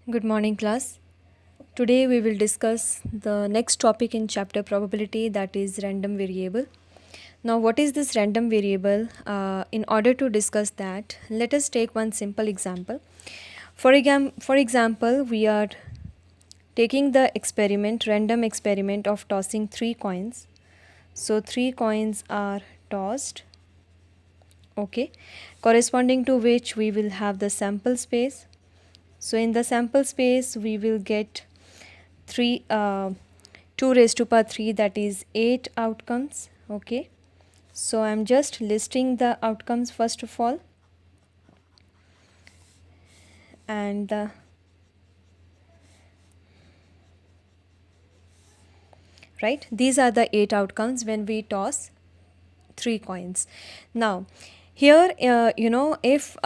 Good morning, class. Today we will discuss the next topic in chapter probability, that is random variable. Now, what is this random variable? In order to discuss that, let us take one simple example. For example, we are taking the random experiment of tossing three coins. So, three coins are tossed, okay, corresponding to which we will have the sample space. So, in the sample space, we will get 3 2 raised to power 3, that is 8 outcomes. Okay, so I'm just listing the outcomes first of all, and right, these are the 8 outcomes when we toss 3 coins. Now here, if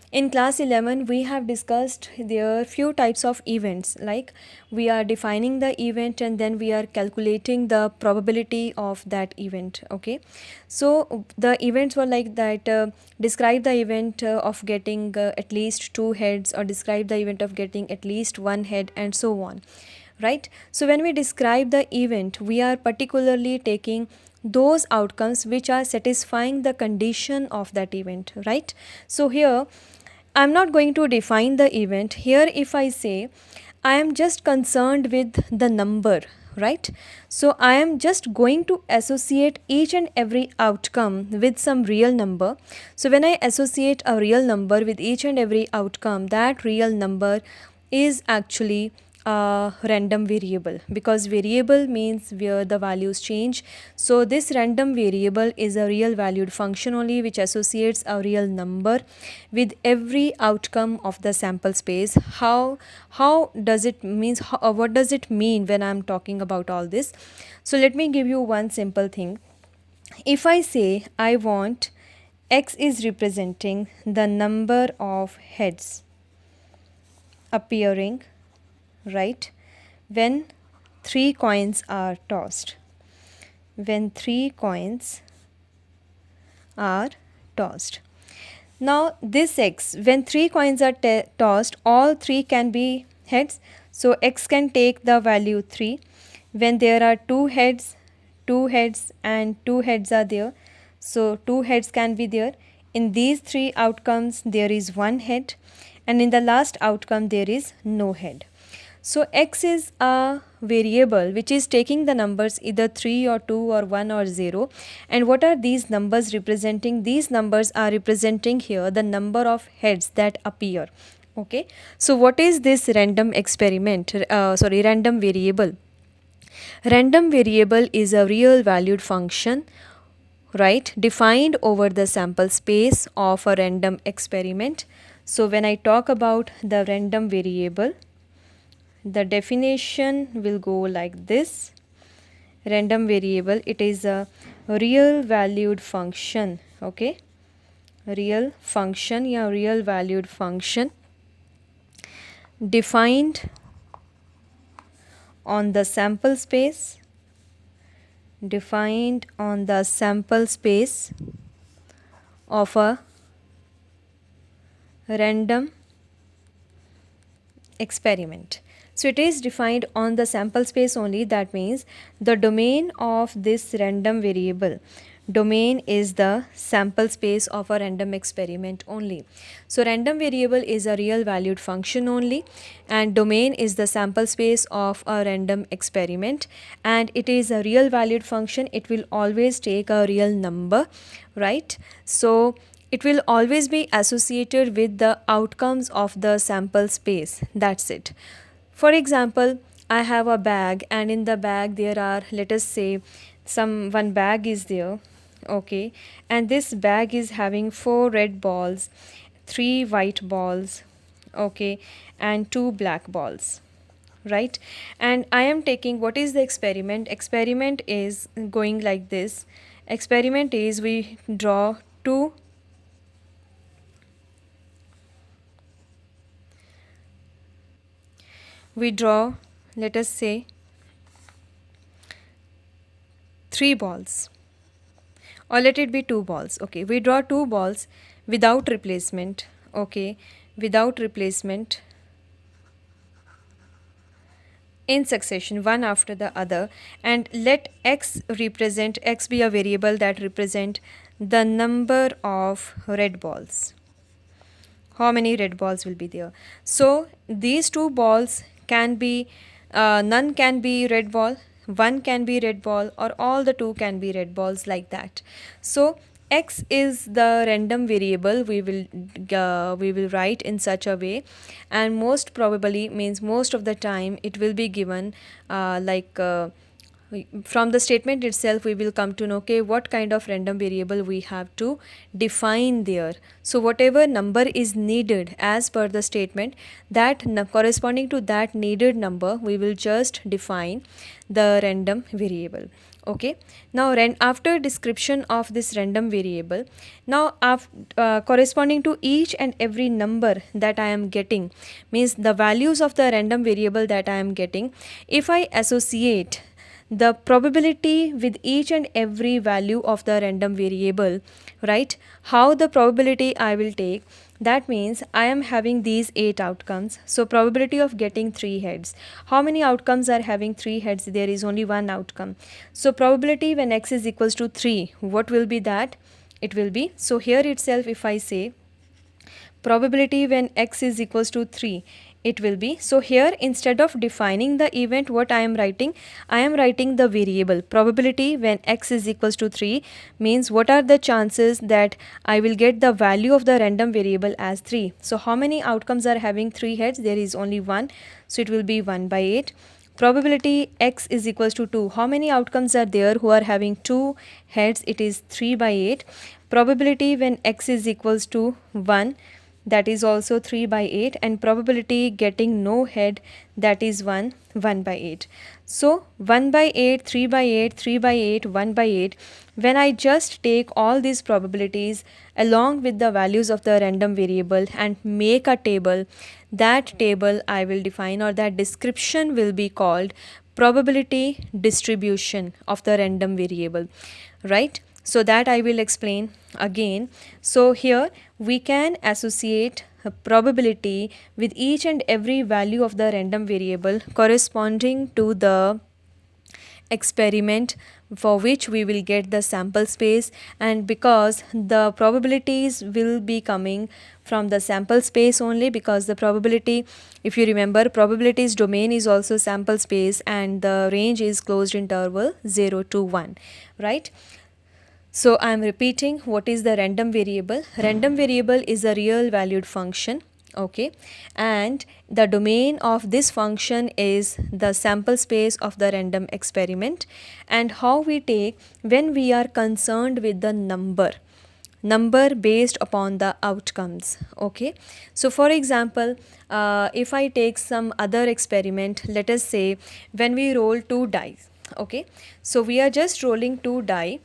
in class 11 we have discussed there few types of events, like we are defining the event and then we are calculating the probability of that event. Okay, so the events were like that: describe the event of getting at least 2 heads, or describe the event of getting at least 1 head, and so on, right? So when we describe the event, we are particularly taking those outcomes which are satisfying the condition of that event, right? So here I'm not going to define the event. Here if I say I am just concerned with the number, right? So I am just going to associate each and every outcome with some real number. So when I associate a real number with each and every outcome, that real number is actually a random variable, because variable means where the values change. So this random variable is a real valued function only, which associates a real number with every outcome of the sample space. How does it means what does it mean when I'm talking about all this? So let me give you one simple thing. If I say I want x is representing the number of heads appearing, right, when 3 coins are tossed. When 3 coins are tossed. Now this x, when 3 coins are tossed, all 3 can be heads. So x can take the value 3. When there are 2 heads, 2 heads and 2 heads are there, so 2 heads can be there. In these 3 outcomes there is 1 head, and in the last outcome there is no head. So x is a variable which is taking the numbers either 3 or 2 or 1 or 0. And what are these numbers representing? These numbers are representing here the number of heads that appear. Okay, so what is this random random variable? Random variable is a real valued function, right, defined over the sample space of a random experiment. So when I talk about the random variable, the definition will go like this. Random variable, it is a real valued function. Okay, real function, real valued function defined on the sample space, defined on the sample space of a random experiment. So it is defined on the sample space only. That means the domain of this random variable, domain is the sample space of a random experiment only. So random variable is a real valued function only, and domain is the sample space of a random experiment, and it is a real valued function. It will always take a real number, right? So it will always be associated with the outcomes of the sample space. That's it. For example, I have a bag, and in the bag there are, let us say, one bag is there. Okay, and this bag is having 4 red balls, 3 white balls, okay, and 2 black balls, right? And I am taking, what is the experiment? Experiment is going like this. Experiment is we draw two we draw, let us say, 3 balls, or let it be 2 balls. Okay, we draw 2 balls without replacement. Okay, without replacement. in succession, one after the other, and let x be a variable that represent the number of red balls. How many red balls will be there? So these two balls can be, none can be red ball, one can be red ball, or all the two can be red balls, like that. So x is the random variable we will write in such a way, and most probably means most of the time it will be given from the statement itself we will come to know, okay, what kind of random variable we have to define there. So whatever number is needed as per the statement, that corresponding to that needed number we will just define the random variable. Okay, now after description of this random variable, now corresponding to each and every number that I am getting, means the values of the random variable that I am getting, if I associate the probability with each and every value of the random variable, right? How the probability I will take, that means I am having these 8 outcomes. So probability of getting 3 heads. How many outcomes are having 3 heads? There is only one outcome. So probability when x is equals to 3, what will be that? It will be, so here itself if I say probability when x is equals to 3, it will be, so here instead of defining the event, what I am writing the variable probability when x is equals to 3, means what are the chances that I will get the value of the random variable as 3. So how many outcomes are having 3 heads? There is only one, so it will be 1 by 8. Probability x is equals to 2, how many outcomes are there who are having 2 heads? It is 3 by 8. Probability when x is equals to 1, that is also 3 by 8, and probability getting no head, that is 1 by 8. So 1 by 8, 3 by 8, 3 by 8, 1 by 8, when I just take all these probabilities along with the values of the random variable and make a table, that table I will define, or that description will be called probability distribution of the random variable, right? So that I will explain again. So here we can associate a probability with each and every value of the random variable corresponding to the experiment for which we will get the sample space, and because the probabilities will be coming from the sample space only, because the probability, if you remember, probabilities domain is also sample space and the range is closed interval 0 to 1, right? So I am repeating, what is the random variable? Random variable is a real valued function, okay, and the domain of this function is the sample space of the random experiment. And how we take when we are concerned with the number based upon the outcomes, okay. So for example, if I take some other experiment, let us say when we roll 2 dice, okay, so we are just rolling 2 die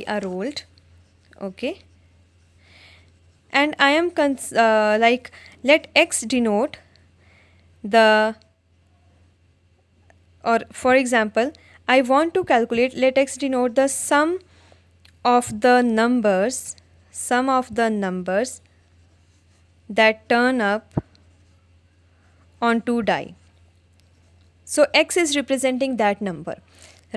are rolled, okay, and I am let x denote the, or for example I want to calculate, let x denote the sum of the numbers that turn up on 2 die. So x is representing that number,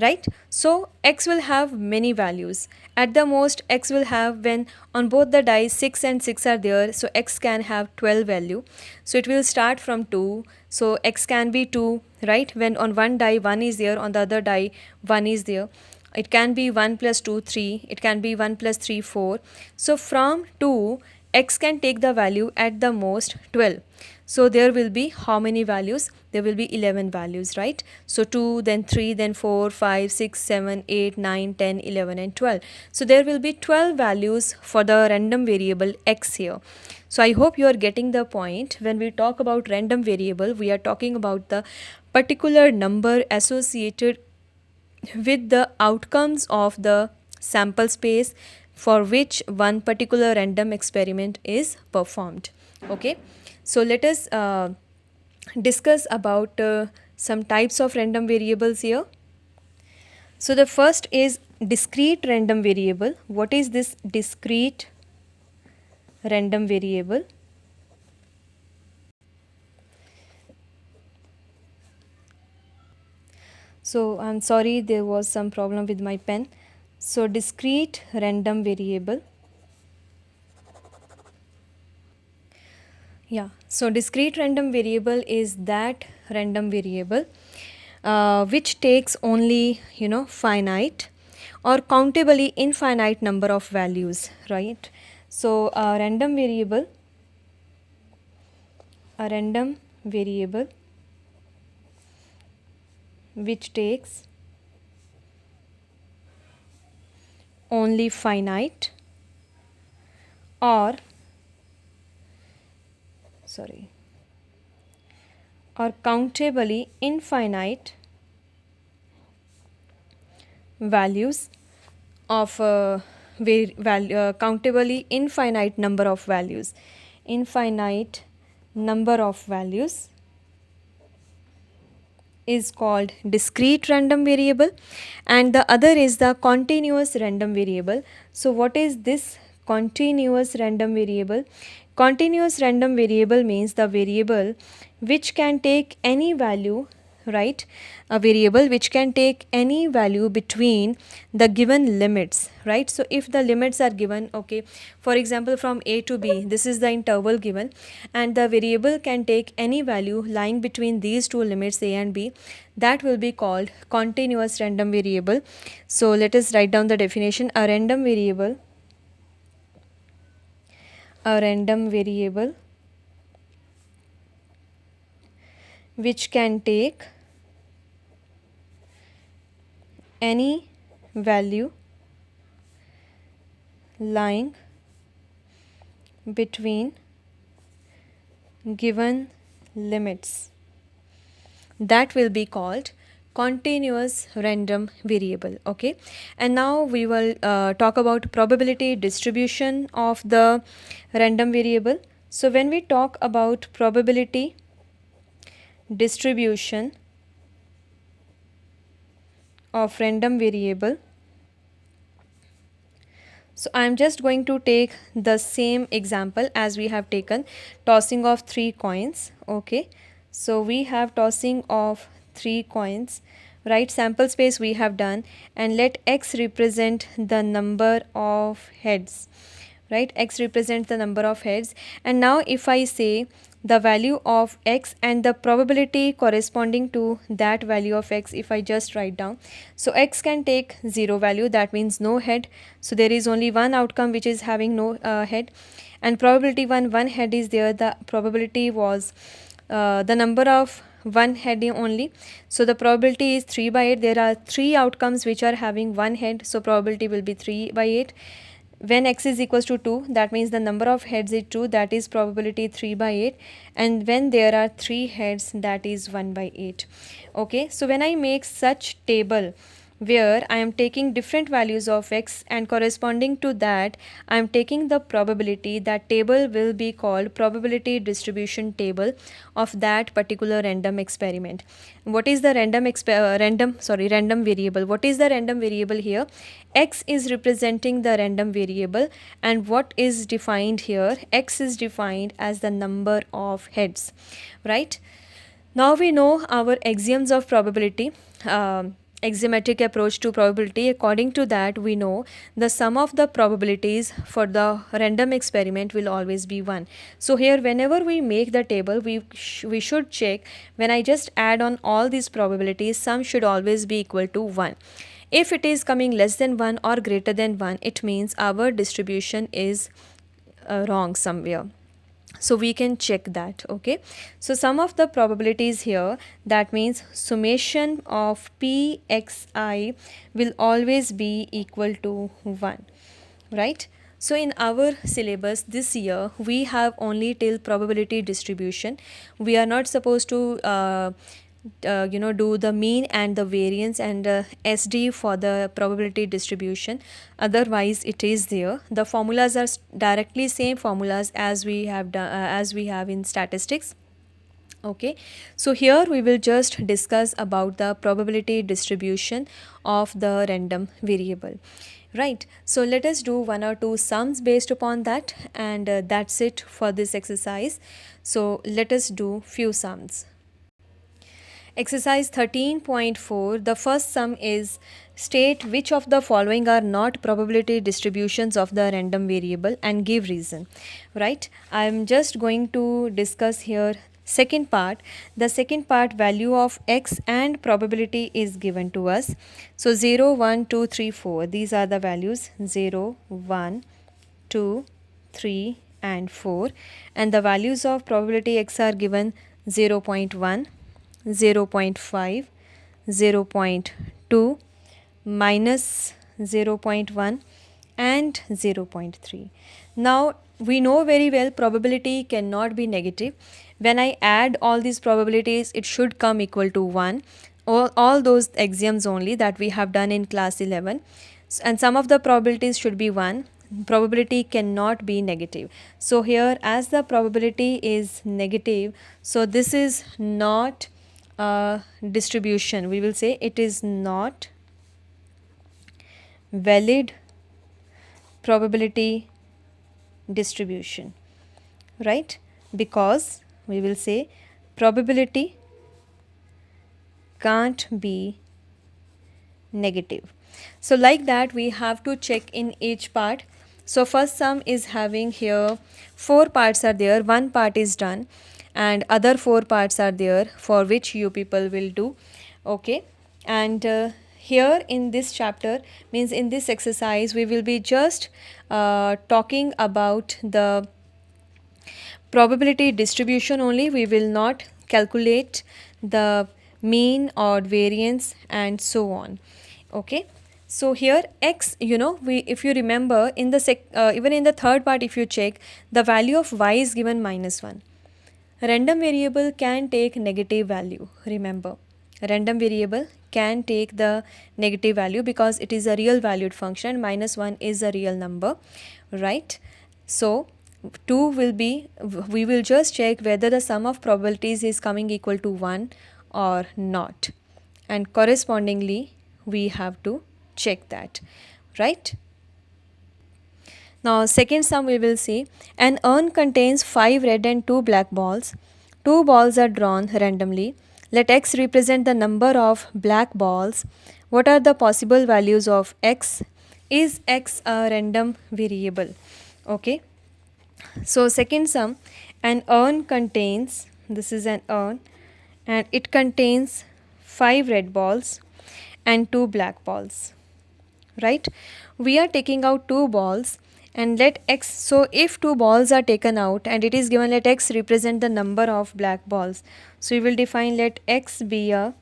right? So x will have many values. At the most x will have, when on both the dice 6 and 6 are there, so x can have 12 value. So it will start from 2, so x can be 2, right? When on one die 1 is there, on the other die 1 is there, it can be 1 plus 2 3, it can be 1 plus 3 4. So from 2 x can take the value at the most 12. So there will be how many values? There will be 11 values, right? So 2, then 3, then 4, 5, 6, 7, 8, 9, 10, 11 and 12. So there will be 12 values for the random variable x here. So I hope you are getting the point. When we talk about random variable, we are talking about the particular number associated with the outcomes of the sample space for which one particular random experiment is performed, okay. So let us discuss about some types of random variables here. So the first is discrete random variable. What is this discrete random variable? So I'm sorry, there was some problem with my pen. So discrete random variable. Yeah, so discrete random variable is that random variable which takes only, finite or countably infinite number of values, right? So a random variable which takes only finite or sorry or countably infinite values of countably infinite number of values, infinite number of values is called discrete random variable, and the other is the continuous random variable. So what is this continuous random variable? Continuous random variable means the variable which can take any value, right? A variable which can take any value between the given limits, right? So if the limits are given, okay, for example from a to b, this is the interval given, and the variable can take any value lying between these two limits a and b, that will be called continuous random variable. So let us write down the definition. A random variable which can take any value lying between given limits, that will be called continuous random variable. Okay, and now we will talk about probability distribution of the random variable. So when we talk about probability distribution of random variable, so I am just going to take the same example as we have taken, tossing of 3 coins. Okay, so we have tossing of 3 coins, right? Sample space we have done, and let x represent the number of heads, right? X represents the number of heads, and now if I say the value of x and the probability corresponding to that value of x, if I just write down, so x can take 0 value, that means no head, so there is only one outcome which is having no head, and probability one head is there, the probability was the number of one head only, so the probability is 3 by 8. There are 3 outcomes which are having one head, so probability will be 3 by 8. When x is equals to 2, that means the number of heads is 2, that is probability 3 by 8, and when there are 3 heads, that is 1 by 8. Okay, so when I make such table where I am taking different values of x and corresponding to that I am taking the probability, that table will be called probability distribution table of that particular random experiment. What is the random variable? What is the random variable here? X is representing the random variable, and what is defined here? X is defined as the number of heads, right? Now we know our axioms of probability, axiomatic approach to probability. According to that, we know the sum of the probabilities for the random experiment will always be 1. So here whenever we make the table, we should check, when I just add on all these probabilities, sum should always be equal to 1. If it is coming less than 1 or greater than 1, it means our distribution is wrong somewhere, so we can check that. Okay, so some of the probabilities here, that means summation of pxi will always be equal to 1, right? So in our syllabus this year we have only till probability distribution. We are not supposed to do the mean and the variance and SD for the probability distribution, otherwise it is there. The formulas are directly same formulas as we have done, as we have in statistics. Okay, so here we will just discuss about the probability distribution of the random variable, right? So let us do 1 or 2 sums based upon that, and that's it for this exercise. So let us do few sums. Exercise 13.4. The first sum is state which of the following are not probability distributions of the random variable and give reason. Right? I am just going to discuss here second part. The second part, value of x and probability is given to us. So 0, 1, 2, 3, 4. These are the values 0, 1, 2, 3 and 4, and the values of probability x are given 0 0.1, 0 0.5, 0 0.2, minus 0 0.1 and 0 0.3. Now we know very well probability cannot be negative. When I add all these probabilities, it should come equal to 1. All those axioms only that we have done in class 11, and some of the probabilities should be 1. Probability cannot be negative. So here, as the probability is negative, so this is not a distribution. We will say it is not valid probability distribution, right? Because we will say probability can't be negative. So like that we have to check in each part. So first sum is having here 4 parts are there, 1 part is done and other 4 parts are there for which you people will do. Okay, and here in this chapter, means in this exercise, we will be just talking about the probability distribution only. We will not calculate the mean, odd, variance and so on. Okay, so here x, we, if you remember in the even in the third part, if you check, the value of y is given -1. Random variable can take negative value. Remember, random variable can take the negative value because it is a real valued function. -1 is a real number, right? So 2 will be, we will just check whether the sum of probabilities is coming equal to 1 or not, and correspondingly we have to check that, right? Now second sum we will see, an urn contains 5 red and 2 black balls. 2 balls are drawn randomly. Let x represent the number of black balls. What are the possible values of x? Is x a random variable? Okay. So second sum, an urn contains, this is an urn and it contains 5 red balls and 2 black balls, right? We are taking out 2 balls and let x, so if 2 balls are taken out and it is given let x represent the number of black balls, so we will define let x be a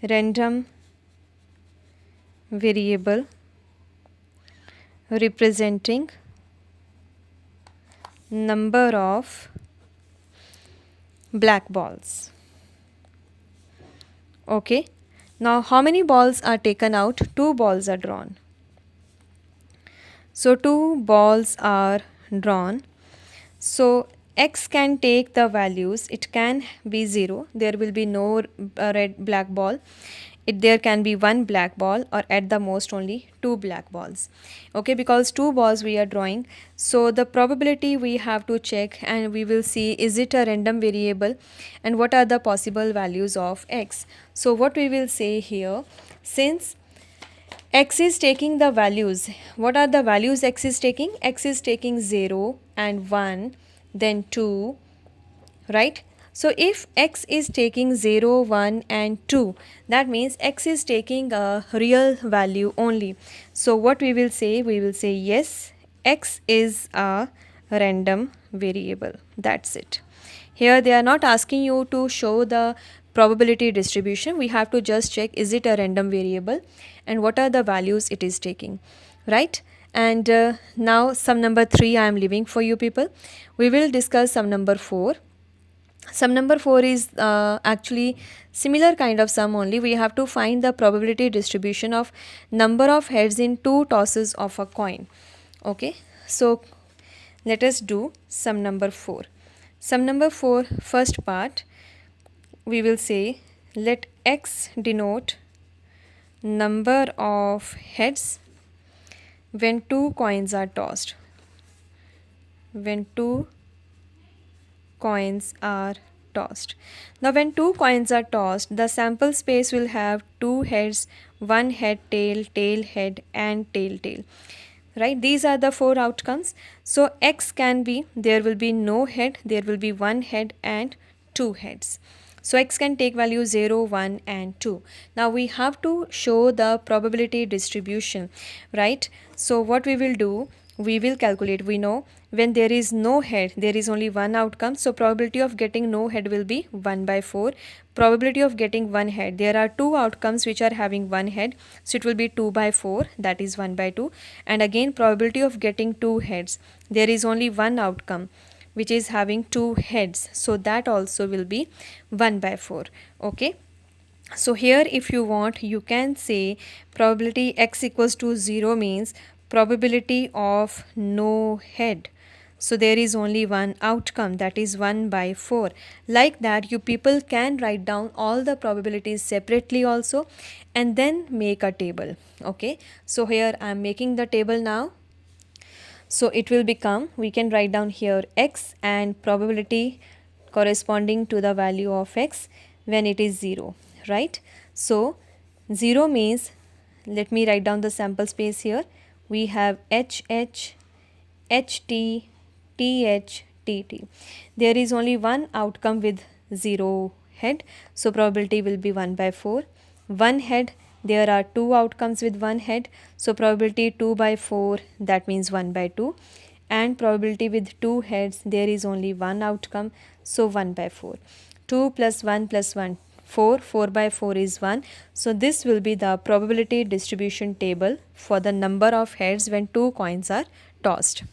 random variable representing number of black balls. Okay, now how many balls are taken out? 2 balls are drawn. So 2 balls are drawn. So x can take the values, it can be 0, there will be no red black ball. There can be 1 black ball or at the most only 2 black balls. Okay, because 2 balls we are drawing, so the probability we have to check and we will see, is it a random variable and what are the possible values of x. So what we will say here, since x is taking the values, what are the values x is taking? X is taking 0 and 1, then 2, right? So if x is taking 0, 1 and 2, that means x is taking a real value only. So what we will say? We will say yes, x is a random variable. That's it. Here they are not asking you to show the probability distribution. We have to just check, is it a random variable and what are the values it is taking, right? And now sum number 3 I am leaving for you people. We will discuss sum number 4. Sum number 4 is actually similar kind of sum only. We have to find the probability distribution of number of heads in 2 tosses of a coin. Okay, so let us do sum number 4. Sum number 4, first part, we will say let x denote number of heads when 2 coins are tossed. When 2 coins are tossed. Now when 2 coins are tossed, the sample space will have 2 heads, 1 head, tail, tail, head, and tail, tail. Right, these are the 4 outcomes. So X can be, there will be no head, there will be 1 head and 2 heads. So X can take value 0, 1 and 2. Now we have to show the probability distribution, right? So what we will do, we will calculate. We know when there is no head, there is only one outcome. So probability of getting no head will be 1 by 4. Probability of getting one head, there are 2 outcomes which are having one head. So it will be 2 by 4, that is 1 by 2. And again probability of getting 2 heads, there is only one outcome which is having 2 heads. So that also will be 1 by 4. Okay. So here if you want, you can say probability X equals to 0 means probability of no head. So there is only one outcome, that is 1 by 4. Like that, you people can write down all the probabilities separately also and then make a table. Okay. So here I am making the table now. So it will become, we can write down here X and probability corresponding to the value of X when it is 0, right? So 0 means, let me write down the sample space here. We have HH, HT, TH, TT. There is only one outcome with 0 head. So probability will be 1 by 4. 1 head, there are 2 outcomes with 1 head. So probability 2 by 4, that means 1 by 2. And probability with 2 heads, there is only one outcome. So 1 by 4. 2 plus 1 plus 1. 4, 4 by 4 is 1. So this will be the probability distribution table for the number of heads when 2 coins are tossed.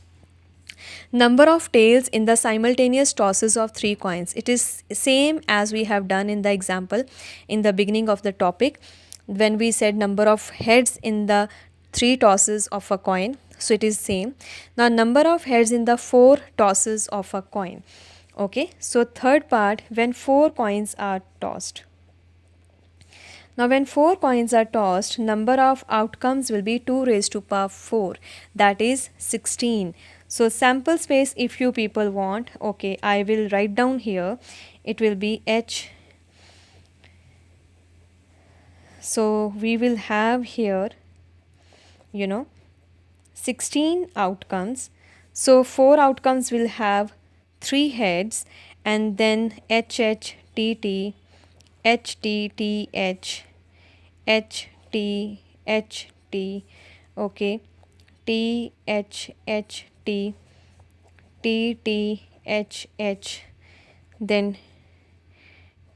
Number of tails in the simultaneous tosses of 3 coins. It is same as we have done in the example in the beginning of the topic when we said number of heads in the 3 tosses of a coin. So it is same. Now number of heads in the 4 tosses of a coin. Okay, so third part, when 4 coins are tossed. Now when 4 coins are tossed, number of outcomes will be 2 raised to power 4, that is 16. So sample space, if you people want, okay, I will write down here, it will be H. So we will have here, 16 outcomes. So 4 outcomes will have 3 heads, and then HH, TT, HT, TH, HT, HT, okay, TH, HT, TT, HH, then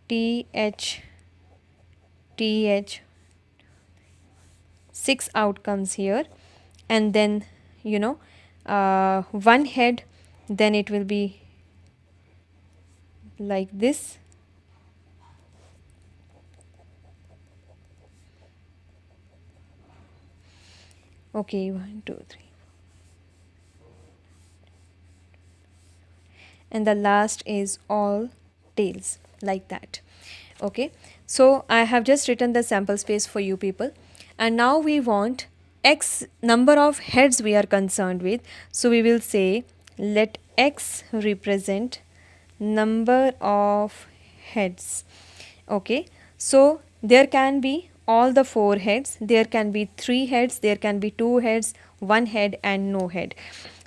TH, TH, 6 outcomes here, and then one head, then it will be like this. Okay, 1, 2, 3. And the last is all tails, like that. Okay, so I have just written the sample space for you people, and now we want X number of heads we are concerned with. So we will say let X represent number of heads. Okay, so there can be all the 4 heads, there can be 3 heads, there can be 2 heads, 1 head and no head.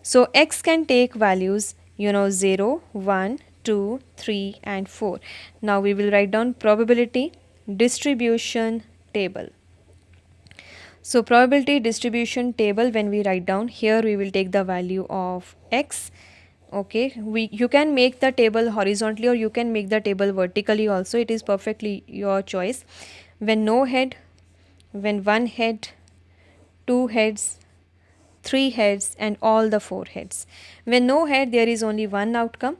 So X can take values 0, 1, 2, 3 and 4. Now we will write down probability distribution table. So probability distribution table, when we write down here, we will take the value of X. Okay, you can make the table horizontally or you can make the table vertically also. It is perfectly your choice. When no head, when 1 head, 2 heads, 3 heads and all the 4 heads. When no head, there is only one outcome.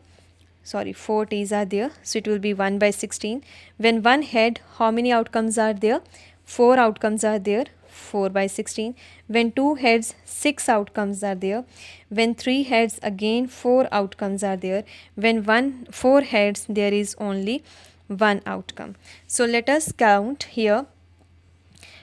Sorry, 4 T's are there. So it will be 1 by 16. When 1 head, how many outcomes are there? 4 outcomes are there. 4 by 16. When 2 heads, 6 outcomes are there. When 3 heads, again 4 outcomes are there. When 4 heads, there is only one outcome. So let us count here.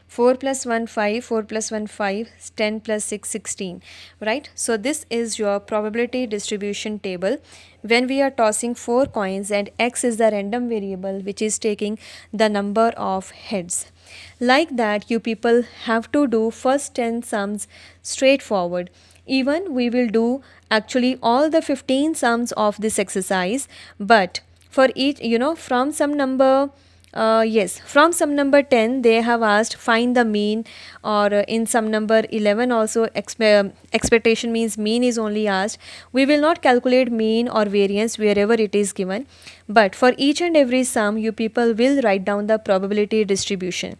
4 plus 1 5, 4 plus 1 5, 10 plus 6 16, right? So this is your probability distribution table when we are tossing 4 coins and x is the random variable which is taking the number of heads. Like that, you people have to do first 10 sums straightforward. Even we will do actually all the 15 sums of this exercise, but for each, from some number, yes, from some number 10 they have asked find the mean, or in some number 11 also expectation means mean is only asked. We will not calculate mean or variance wherever it is given, but for each and every sum you people will write down the probability distribution,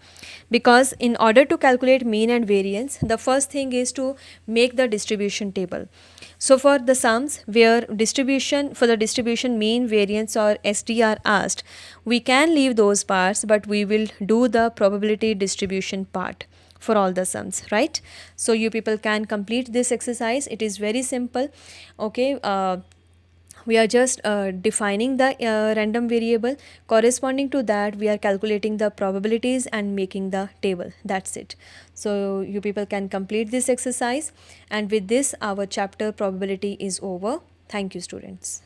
because in order to calculate mean and variance, the first thing is to make the distribution table. So for the sums where the distribution mean, variance or ST are asked, we can leave those parts, but we will do the probability distribution part for all the sums, right? So you people can complete this exercise. It is very simple. Okay, we are just defining the random variable. Corresponding to that, we are calculating the probabilities and making the table. That's it. So you people can complete this exercise, and with this our chapter probability is over. Thank you, students.